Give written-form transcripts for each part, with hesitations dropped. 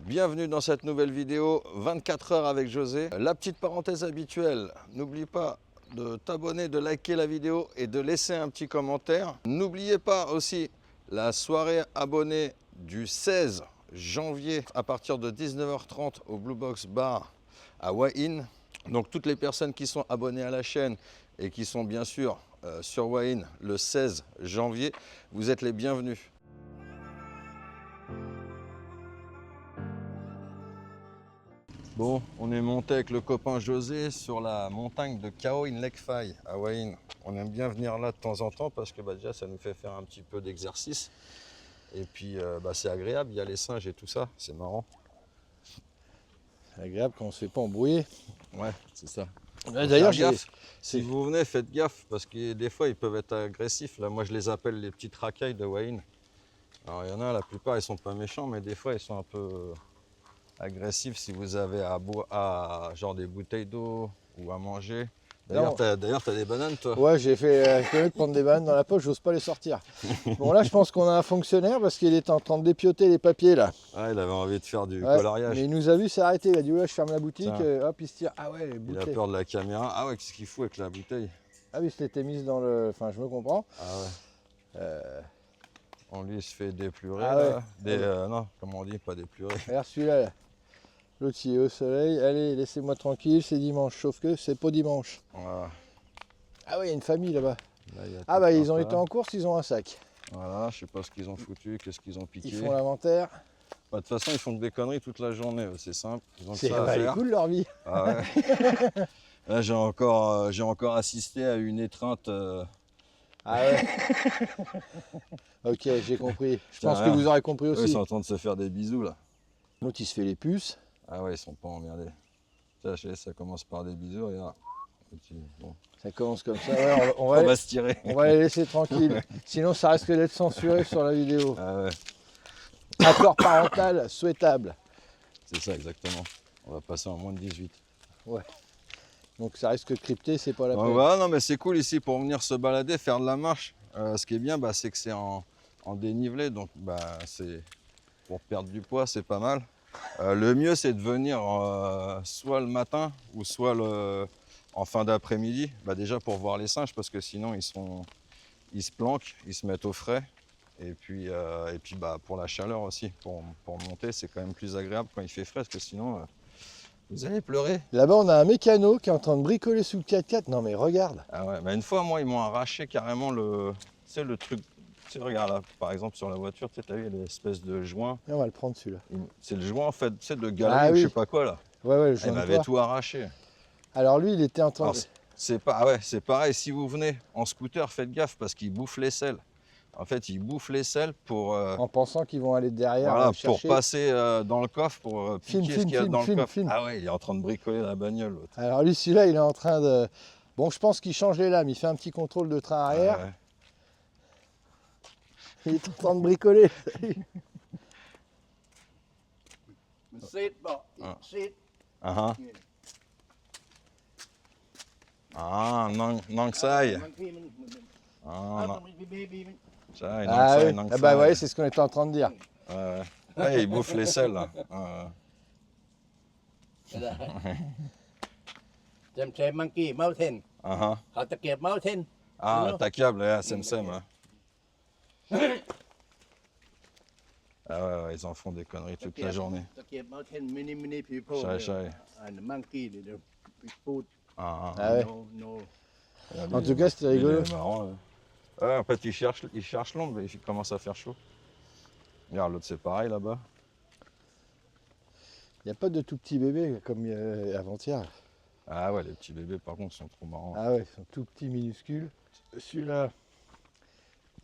Bienvenue dans cette nouvelle vidéo 24 heures avec José. La petite parenthèse habituelle, n'oublie pas de t'abonner, de liker la vidéo et de laisser un petit commentaire. N'oubliez pas aussi la soirée abonnée du 16 janvier à partir de 19h30 au Blue Box Bar à Wahine. Donc toutes les personnes qui sont abonnées à la chaîne et qui sont bien sûr sur Wahine le 16 janvier, vous êtes les bienvenus. Bon, on est monté avec le copain José sur la montagne de Khao In Lek Phai à Wahine. On aime bien venir là de temps en temps parce que déjà ça nous fait faire un petit peu d'exercice. Et puis c'est agréable, il y a les singes et tout ça, c'est marrant. C'est agréable quand on ne se fait pas embrouiller. Ouais, c'est ça. D'ailleurs, si vous venez, faites gaffe parce que des fois ils peuvent être agressifs. Là, moi je les appelle les petites racailles de Wahine. Alors il y en a, la plupart ils sont pas méchants, mais des fois ils sont un peu agressifs si vous avez à boire, genre des bouteilles d'eau ou à manger. D'ailleurs, t'as des bananes, toi? Ouais, j'ai fait de prendre des bananes dans la poche, j'ose pas les sortir. Bon, là, je pense qu'on a un fonctionnaire parce qu'il est en train de dépioter les papiers, là. Ah, il avait envie de faire du coloriage. Mais il nous a vu s'arrêter, il a dit, ouais, je ferme la boutique, hop, il se tire. Ah ouais, il bouteille. a peur de la caméra. Ah ouais, qu'est-ce qu'il fout avec la bouteille? Ah oui, c'était mise dans le... Enfin, je me comprends. Ah ouais. On lui se fait déplurer, ah là. Ouais. Non, comment on dit, pas déplurer. Regarde celui-là, là. L'autre, il est au soleil. Allez, laissez-moi tranquille, c'est dimanche, sauf que c'est pas dimanche. Voilà. Ah ouais, il y a une famille là-bas. Là, Ils ont été en course, ils ont un sac. Voilà, je sais pas ce qu'ils ont foutu, qu'est-ce qu'ils ont piqué. Ils font l'inventaire. De toute façon, ils font des conneries toute la journée, c'est simple. Ils ont que C'est ça à faire. cool leur vie. Ah ouais. Là, j'ai encore assisté à une étreinte. Ah ouais. Ok, j'ai compris. Je pense que vous aurez compris Eux, aussi. ils sont en train de se faire des bisous, là. L'autre, il se fait les puces. Ah ouais, ils sont pas emmerdés. Ça commence par des bisous, regarde. Bon. Ça commence comme ça. Ouais, On va se tirer. On va les laisser tranquilles. Sinon, ça risque d'être censuré sur la vidéo. Ah ouais. Accord parental souhaitable. C'est ça, exactement. On va passer en moins de 18. Ouais. Donc ça risque de crypter, c'est pas la peine. Ouais, non, mais c'est cool ici pour venir se balader, faire de la marche. Ce qui est bien, c'est que c'est en dénivelé, donc c'est pour perdre du poids, c'est pas mal. Le mieux, c'est de venir soit le matin ou soit en fin d'après-midi, déjà pour voir les singes, parce que sinon ils se planquent, ils se mettent au frais. Et puis pour la chaleur aussi, pour monter, c'est quand même plus agréable quand il fait frais, parce que sinon vous allez pleurer. Là-bas, on a un mécano qui est en train de bricoler sous le 4x4. Non mais regarde. Ah ouais, une fois, moi, ils m'ont arraché carrément le truc. Tu sais, regarde là, par exemple, sur la voiture, tu sais, t'as vu, il y a l'espèce de joint. Et on va le prendre celui-là. C'est le joint, en fait, tu sais, de galerie ou je sais pas quoi, là. Ouais, le joint. Il m'avait tout arraché. Alors lui, il était en train de... C'est pareil, si vous venez en scooter, faites gaffe, parce qu'ils bouffent les selles. En fait, ils bouffent les selles pour... en pensant qu'ils vont aller derrière pour passer dans le coffre, pour piquer ce qu'il y a dans le coffre. Ah ouais, il est en train de bricoler la bagnole, l'autre. Alors lui, celui-là, il est en train de... Bon, je pense qu'il change les lames, il fait un petit contrôle de train arrière. Ah ouais. Il est en train de bricoler. Nang Sai. Ouais, c'est ce qu'on était en train de dire. Ouais, il bouffe les selles, là. Monkey Mountain. Mountain. Ah, ta câble, Sem. Ah ouais, ils en font des conneries toute la journée. Mountain, many people. Shy. And the monkey, the food. Ah ouais. No. En tout cas, c'était rigolo. C'est marrant. Ouais, en fait, ils cherchent l'ombre, mais il commence à faire chaud. Regarde, l'autre, c'est pareil là-bas. Il n'y a pas de tout petits bébés comme avant-hier. Ah ouais, les petits bébés, par contre, sont trop marrants. Ah ouais, ils sont tout petits, minuscules. Celui-là,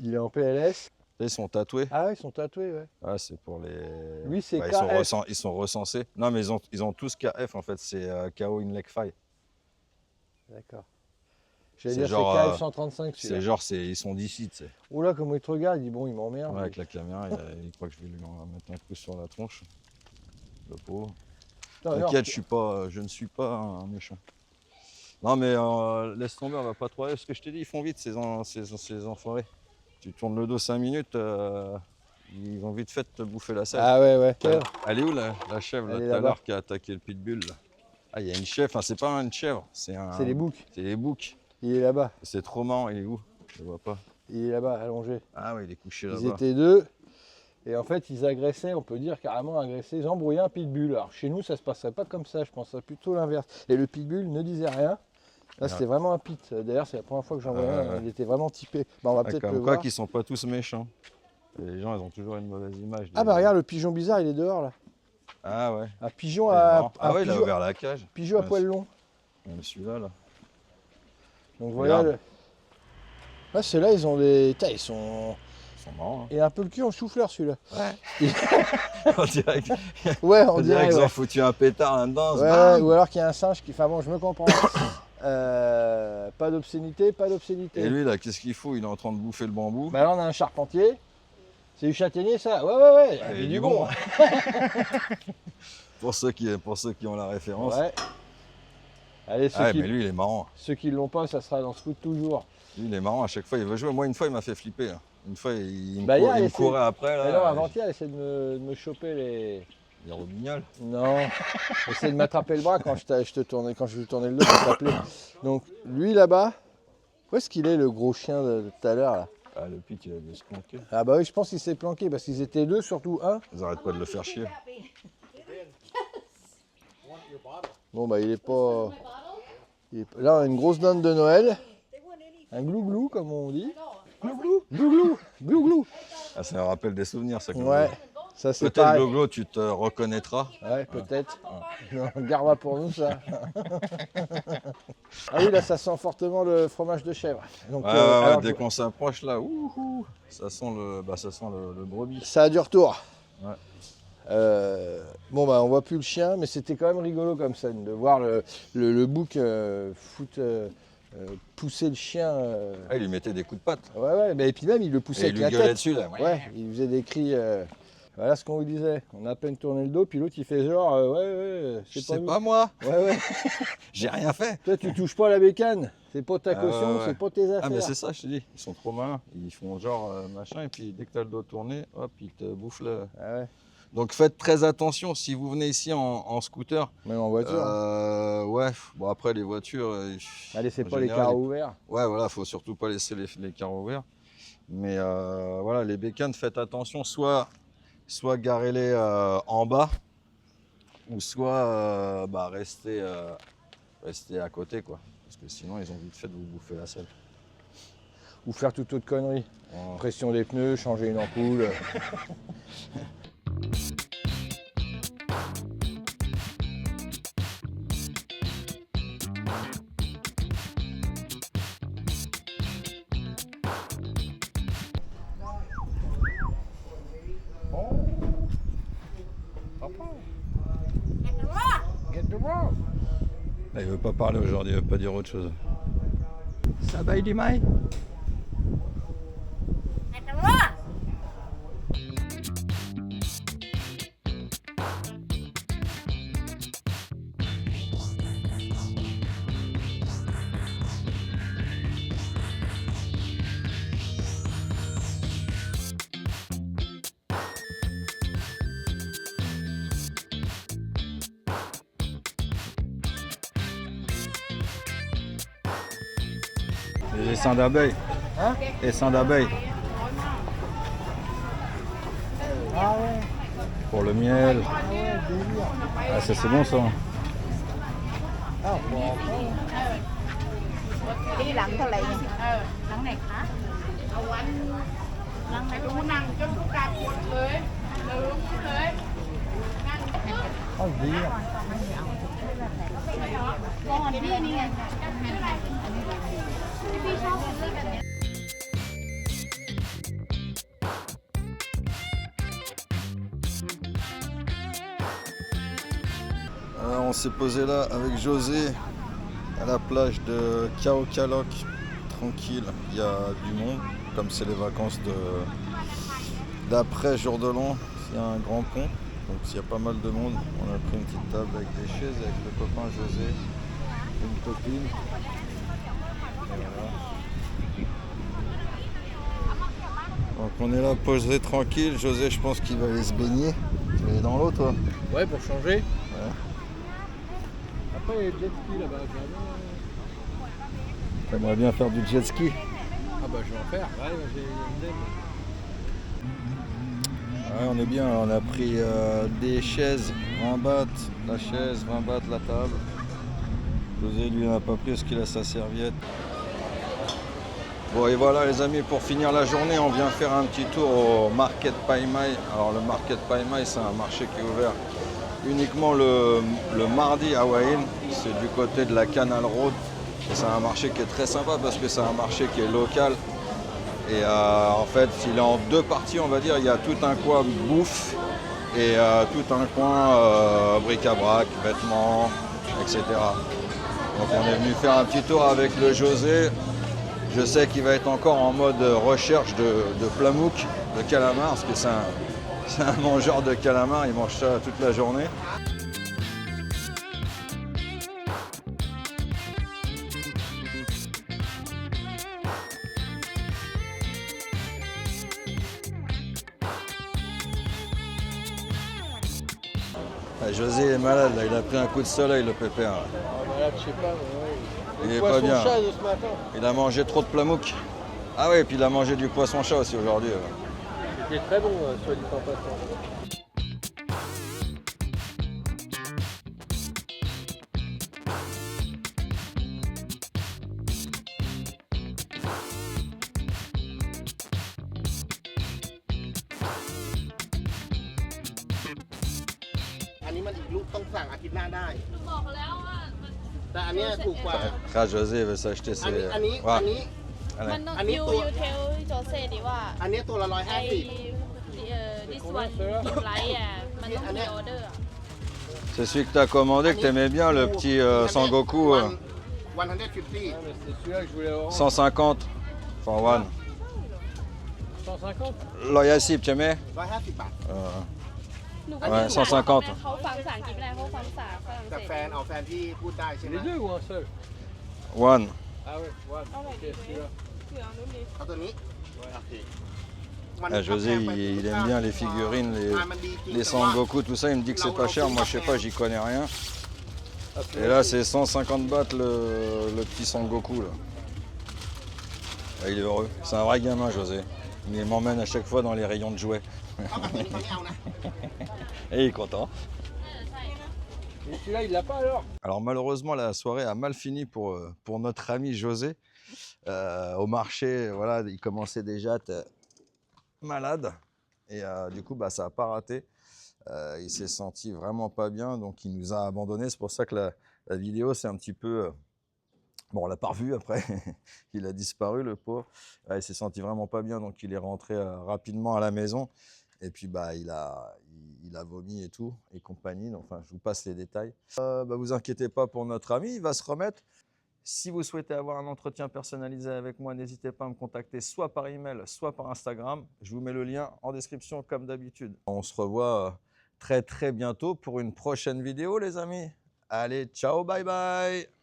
il est en PLS. Ils sont tatoués. Ah ouais, ils sont tatoués, ouais. Ah, c'est pour les... Lui, c'est KF. Ils sont recensés. Non, mais ils ont tous KF, en fait. C'est Khao In Lek Phai. D'accord. J'allais dire, c'est KF 135, celui-là. C'est genre, ils sont d'ici, tu sais. Oula, comment il te regarde, il dit, bon, il m'emmerde. Ouais, avec la caméra, il croit que je vais lui mettre un coup sur la tronche. Le pauvre. T'inquiète, je ne suis pas un méchant. Non, mais laisse tomber, on va pas trop aller. Ce que je t'ai dit, ils font vite, ces enfoirés. Tu tournes le dos 5 minutes, ils ont vite fait de te bouffer la selle. Ah ouais, ouais. Elle est où la chèvre là, Elle est tout à là-bas. l'heure qui a attaqué le pitbull là. Ah, il y a une chèvre, enfin c'est pas une chèvre, c'est un. C'est les boucs. C'est les boucs. Il est là-bas. C'est trop marrant, il est où? Je le vois pas. Il est là-bas, allongé. Ah ouais, il est couché Ils là-bas. étaient deux. Et en fait, ils agressaient, on peut dire carrément agressaient, ils embrouillaient un pitbull. Alors chez nous, ça se passerait pas comme ça, je penserais plutôt l'inverse. Et le pitbull ne disait rien. Là, c'était vraiment un pit. D'ailleurs, c'est la première fois que j'en voyais un. Il était vraiment typé. Bah, on va peut-être le Comme quoi voir. qu'ils sont pas tous méchants. Et les gens, ils ont toujours une mauvaise image. Ah bah regarde, le pigeon bizarre, il est dehors là. Ah ouais. Un pigeon C'est à, marrant. un Ah ouais, il a pigeon, ouvert la cage. pigeon à Ouais, poil long. Même celui-là, là. Donc voilà. Regarde. Là, ceux-là, ils ont des. Ils sont. Ils sont marrants. Il a un peu le cul en souffleur celui-là. Hein. On dirait que- Ouais, on dirait qu'ils ont foutu un pétard là-dedans. Ouais, bam. ou alors qu'il y a un singe qui. Enfin bon, je me comprends. Pas d'obscénité, pas d'obscénité. Et lui, là, qu'est-ce qu'il fout? Il est en train de bouffer le bambou. Bah là, on a un charpentier. C'est du châtaignier, ça? Ouais. Ah, Il y il a est du bon. bon. Pour ceux qui ont la référence. Ouais. Allez, Ah, mais lui, il est marrant. ceux qui l'ont pas, ça sera dans Scout toujours. Lui, il est marrant. À chaque fois, il veut jouer. Moi, une fois, il m'a fait flipper. Hein. Une fois, il me, Bah, hier, il me il courait après. Là, Alors, avant-hier, essaie de me choper les. Les robignoles. Non, essaie de m'attraper le bras quand je te tournais, quand je lui tournais le dos pour t'appeler. Donc, lui là-bas, où est-ce qu'il est le gros chien de tout à l'heure là? Ah, le pit, il a dû se planquer. Ah bah oui, je pense qu'il s'est planqué parce qu'ils étaient deux, surtout un. Ils arrêtent pas de le faire chier. Bon bah il est pas. Là on a une grosse dinde de Noël. Un glouglou comme on dit. Glouglou. Ah, ça me rappelle des souvenirs, ça. Gloglo. Ouais, ça c'est Peut-être, pareil. Gloglo, tu te reconnaîtras. Ouais, peut-être. Non, garde pour nous ça. Ah oui, là ça sent fortement le fromage de chèvre. Donc, Ouais, alors, dès qu'on s'approche là, ça sent le brebis. ça a du retour. Ouais. Bon bah on voit plus le chien, mais c'était quand même rigolo comme scène de voir le bouc pousser le chien. Ah, il lui mettait des coups de patte. Ouais, mais et puis même il le poussait Et il avec lui la gueulait tête. dessus là. Ouais, il faisait des cris. Voilà ce qu'on vous disait. On a à peine tourné le dos, puis l'autre il fait genre C'est nous. pas moi, Ouais. j'ai rien fait. Toi tu touches pas à la bécane, c'est pas ta caution, ouais. c'est pas tes affaires. Ah mais c'est ça, je te dis, ils sont trop malins. Ils font genre machin et puis dès que t'as le dos tourné, hop, ils te bouffent le. Ah ouais. Donc faites très attention si vous venez ici en scooter. Même en voiture. Ouais, bon après les voitures. Laissez en pas les général, carreaux ouverts. Ouais, voilà, faut surtout pas laisser les carreaux ouverts. Mais voilà, les bécanes, faites attention, soit garez-les en bas, ou soit restez à côté, quoi. Parce que sinon, ils ont vite fait de vous bouffer la selle. Ou faire toute autre connerie. Voilà. Pression des pneus, changer une ampoule. Là, il veut pas parler aujourd'hui, il veut pas dire autre chose. Ça va, il est mal. Les seins d'abeilles. Hein? Les seins d'abeilles. Ah ouais, Pour le miel. délire. Ah, ça c'est bon ça. Ah, bon. ที่หลังเท่าไหร่เนี่ยหลังไหนคะเอาวันหลังไหนดูหนังจนทุกการปวดเลยลืมเลยนั่ง Ah, délire. ก่อนพี่นี่ไงพี่ชอบซื้อแบบนี้ Alors, on s'est posé là avec José à la plage de Kaokalok, tranquille, il y a du monde, comme c'est les vacances d'après jour de l'an, il y a un grand pont, donc il y a pas mal de monde, on a pris une petite table avec des chaises avec le copain José, une copine. Et voilà. เ Ah, ดี๋ยว bon. มา Ah, เดี๋ยวมา délire. พี่พี่ชอบซื้อแบบนี้ Donc on est là posé tranquille. José, je pense qu'il va aller se baigner. Tu vas aller dans l'eau, toi? Ouais, pour changer. Ouais. Après, il y a le jet ski là-bas. T'aimerais bien faire du jet ski? Ah bah je vais en faire. Ouais, j'ai une aime. Ouais, on est bien. On a pris des chaises, 20 bahts la chaise, 20 bahts la table. José, lui, n'a pas pris parce qu'il a sa serviette. Bon, et voilà, les amis, pour finir la journée, on vient faire un petit tour au Market Pai Mai. Alors, le Market Pai Mai, c'est un marché qui est ouvert uniquement le mardi à Hua Hin. C'est du côté de la Canal Road. Et c'est un marché qui est très sympa parce que c'est un marché qui est local. Et en fait, il est en deux parties, on va dire. Il y a tout un coin bouffe et tout un coin bric-à-brac, vêtements, etc. Donc on est venu faire un petit tour avec le José. Je sais qu'il va être encore en mode recherche de plamouk, de calamar, parce que c'est un mangeur de calamar, il mange ça toute la journée. Ah, José est malade, là. Il a pris un coup de soleil, le pépère. Ah bah là, je sais pas, mais ouais. Il Le est pas poisson bien. chat de ce matin. Il a mangé trop de plamouk. Ah oui, et puis il a mangé du poisson chat aussi aujourd'hui. C'était très bon, soit dit en passant. Ah, José veut s'acheter ses... Ouais. มันต้อง อันนี้ ยู ตัว ยูเทลโจเซ่ดิว่า อันนี้ตัวละ ไอthis one you like อ่ะมันต้องมีออเดอร์ C'est celui que tu as commandé, que tu aimais bien, le petit Sangoku. 150 Ah, mais c'est celui-là que je voulais avoir. 150 for one. 150 Loyasip, tu aimais 150 บาท หนูก็ Ouais, 150. เขาฟังภาษาอังกฤษไม่ได้เขาฟังภาษาฝรั่ง แต่ เศ แฟ ส นเอาแฟนที่พูดได้ใช่ไหม Les deux ou un seul One. Ah ouais, ouais. Ok, celui-là. เอาตัวนี้ Ah, José, il aime bien les figurines, les Sangoku, tout ça. Il me dit que c'est pas cher. Moi, je sais pas, j'y connais rien. Et là, c'est 150 bahts le petit Sangoku. Là. Ah, il est heureux. C'est un vrai gamin, José. Il m'emmène à chaque fois dans les rayons de jouets. เอาแบบนี้เขาไม่เอานะ Et il est content. Et celui-là, il l'a pas alors? Alors malheureusement, la soirée a mal fini pour notre ami José. Au marché, voilà, il commençait déjà à être malade. Et du coup, bah, ça n'a pas raté. Il s'est senti vraiment pas bien, donc il nous a abandonnés. C'est pour ça que la vidéo, c'est un petit peu... Bon, on l'a pas revu après. Il a disparu, le pauvre. Il s'est senti vraiment pas bien, donc il est rentré rapidement à la maison. Et puis, bah, il a vomi et tout, et compagnie. Donc, enfin, je vous passe les détails. Bah, vous inquiétez pas pour notre ami, il va se remettre. Si vous souhaitez avoir un entretien personnalisé avec moi, n'hésitez pas à me contacter soit par email, soit par Instagram. Je vous mets le lien en description comme d'habitude. On se revoit très très bientôt pour une prochaine vidéo, les amis. Allez, ciao, bye bye!